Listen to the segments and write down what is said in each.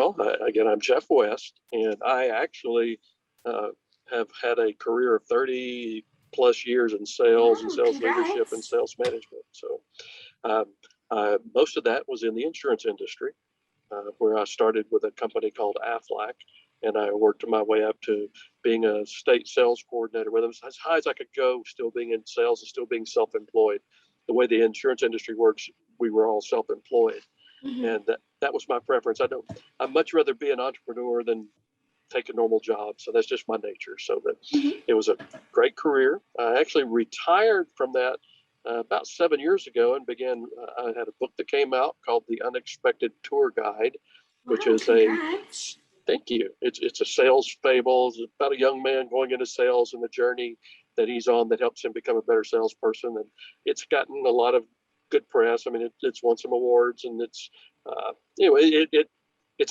Well, again, I'm Jeff West, and I actually uh, have had a career of 30 plus years in sales and Wow, sales leadership and congrats. sales management. So um, most of that was in the insurance industry, where I started with a company called Aflac, and I worked my way up to being a state sales coordinator, where it was as high as I could go, still being in sales and still being self-employed. The way the insurance industry works, we were all self-employed, Hmm. and that was my preference. I'd much rather be an entrepreneur than take a normal job. So that's just my nature. So that Hmm. it was a great career. I actually retired from that about 7 years ago and began. I had a book that came out called The Unexpected Tour Guide, which Wow, is a congrats. thank you. It's a sales fable. It's about a young man going into sales and the journey that he's on that helps him become a better salesperson. And it's gotten a lot of good press. I mean, it's won some awards, and it's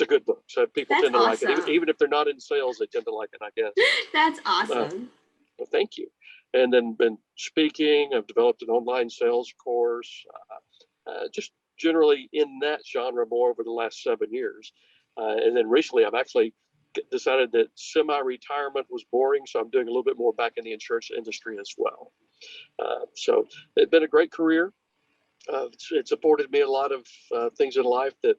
a good book. So people That's tend to like it, awesome. even if they're not in sales, they tend to like it, I guess. That's Uh, awesome. well, thank you. And then been speaking. I've developed an online sales course, just generally in that genre more over the last 7 years. And then recently, I've actually decided that semi-retirement was boring, so I'm doing a little bit more back in the insurance industry as well. So it's been a great career. It's afforded me a lot of things in life that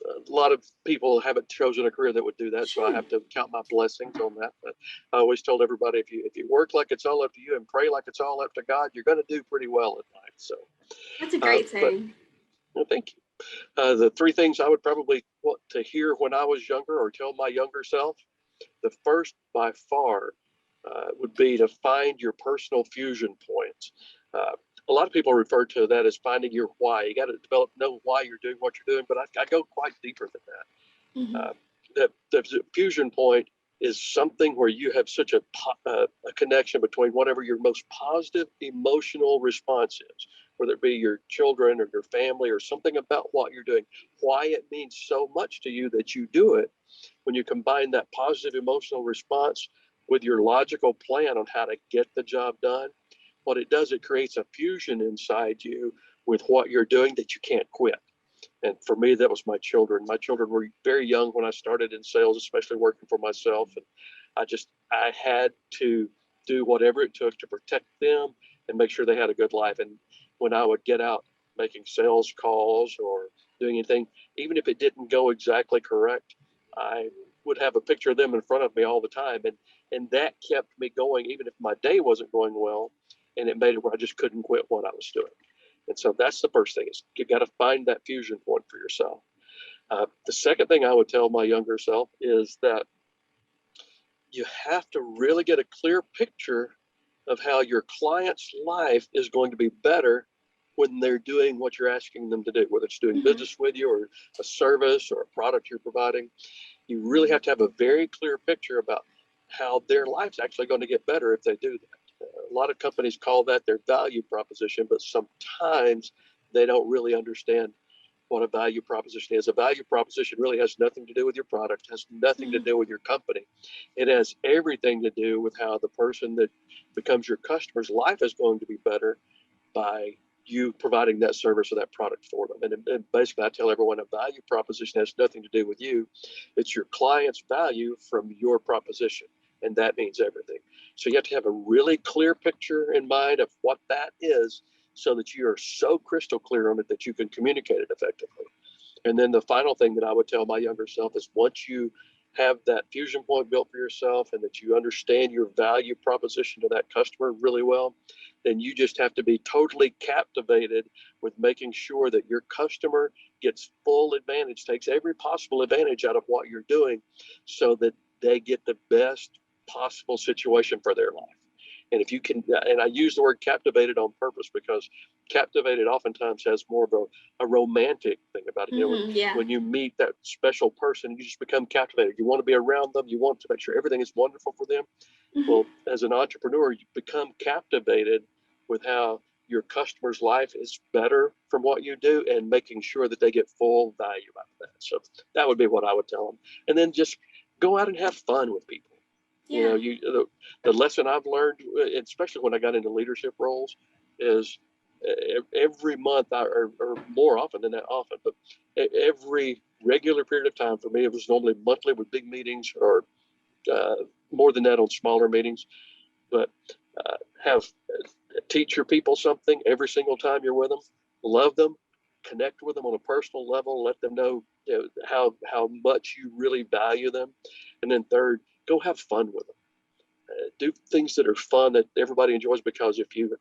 a lot of people haven't chosen a career that would do that, so I Sure. have to count my blessings on that. But I always told everybody, if you work like it's all up to you and pray like it's all up to God, you're going to do pretty well in life. So, That's a great but saying. well, thank you. The three things I would probably want to hear when I was younger or tell my younger self, the first by far would be to find your personal fusion points. Uh, a lot of people refer to that as finding your why. You got to know why you're doing what you're doing, but I go quite deeper than that. Hmm. That the fusion point is something where you have such a connection between whatever your most positive emotional response is, whether it be your children or your family or something about what you're doing, why it means so much to you that you do it. When you combine that positive emotional response with your logical plan on how to get the job done, what it does, it creates a fusion inside you with what you're doing that you can't quit. And for me, that was my children. My children were very young when I started in sales, especially working for myself. And I had to do whatever it took to protect them and make sure they had a good life. And when I would get out making sales calls or doing anything, even if it didn't go exactly correct, I would have a picture of them in front of me all the time. And that kept me going, even if my day wasn't going well. And it made it where I just couldn't quit what I was doing. And so that's the first thing is you got to find that fusion point for yourself. The second thing I would tell my younger self is that you have to really get a clear picture of how your client's life is going to be better when they're doing what you're asking them to do, whether it's doing Hmm. business with you or a service or a product you're providing. You really have to have a very clear picture about how their life's actually going to get better if they do that. A lot of companies call that their value proposition, but sometimes they don't really understand what a value proposition is. A value proposition really has nothing to do with your product, has nothing to Hmm. do with your company. It has everything to do with how the person that becomes your customer's life is going to be better by you providing that service or that product for them. And basically, I tell everyone a value proposition has nothing to do with you. It's your client's value from your proposition. And that means everything. So you have to have a really clear picture in mind of what that is so that you are so crystal clear on it that you can communicate it effectively. And then the final thing that I would tell my younger self is once you have that fusion point built for yourself and that you understand your value proposition to that customer really well, then you just have to be totally captivated with making sure that your customer gets full advantage, takes every possible advantage out of what you're doing so that they get the best possible situation for their life. And if you can, and I use the word captivated on purpose because captivated oftentimes has more of a romantic thing about it. Hmm. Yeah. When you meet that special person, you just become captivated. You want to be around them. You want to make sure everything is wonderful for them. Hmm. Well, as an entrepreneur, you become captivated with how your customer's life is better from what you do and making sure that they get full value out of that. So that would be what I would tell them. And then just go out and have fun with people. Yeah. The lesson I've learned, especially when I got into leadership roles, is every month or more often than that often, but every regular period of time. For me, it was normally monthly with big meetings, or more than that on smaller meetings. But have teach your people something every single time you're with them. Love them, connect with them on a personal level, let them know, how much you really value them. And then third, go have fun with them. Do things that are fun that everybody enjoys, because if you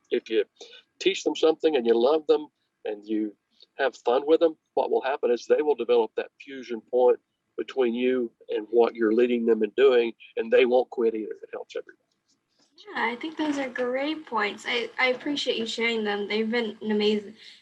teach them something and you love them and you have fun with them, what will happen is they will develop that fusion point between you and what you're leading them and doing, and they won't quit either. It helps everybody. Yeah, I think those are great points. I appreciate you sharing them. They've been an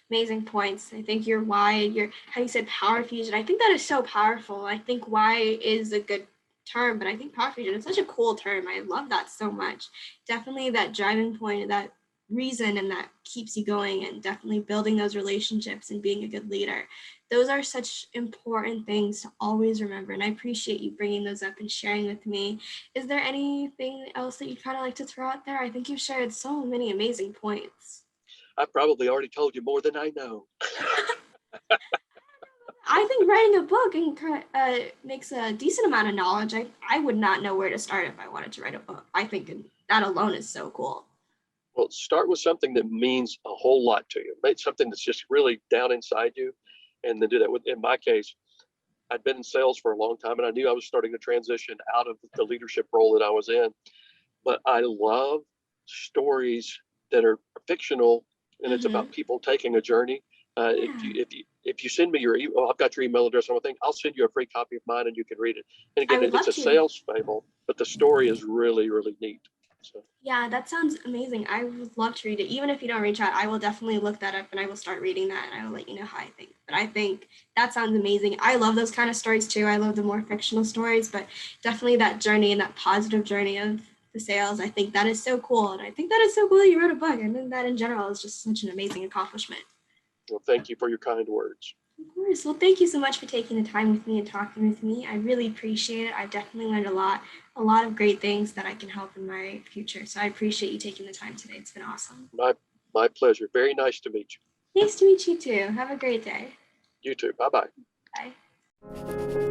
amazing points. I think your why and your how you said power fusion. I think that is so powerful. I think why is a good term, but I think power fusion is such a cool term. I love that so much. Definitely that driving point, that reason, and that keeps you going, and definitely building those relationships and being a good leader. Those are such important things to always remember. And I appreciate you bringing those up and sharing with me. Is there anything else that you'd kind of like to throw out there? I think you've shared so many amazing points. I probably already told you more than I know. I think writing a book makes a decent amount of knowledge. I would not know where to start if I wanted to write a book. I think that alone is so cool. Well, start with something that means a whole lot to you. Make something that's just really down inside you, and then do that. In my case, I'd been in sales for a long time, and I knew I was starting to transition out of the leadership role that I was in. But I love stories that are fictional, and it's about people taking a journey. If you send me your email, I've got your email address on my thing. I'll send you a free copy of mine, and you can read it. And again, it's a sales fable, but the story is really, really neat. So. Yeah, that sounds amazing. I would love to read it. Even if you don't reach out, I will definitely look that up and I will start reading that, and I will let you know how I think. But I think that sounds amazing. I love those kind of stories too. I love the more fictional stories, but definitely that journey and that positive journey of the sales. I think that is so cool. And I think that is so cool that you wrote a book. I think that in general is just such an amazing accomplishment. Well, thank you for your kind words. Of course. Well, thank you so much for taking the time with me and talking with me. I really appreciate it. I've definitely learned a lot of great things that I can help in my future. So I appreciate you taking the time today. It's been awesome. My pleasure. Very nice to meet you. Nice to meet you too. Have a great day. You too. Bye-bye. Bye.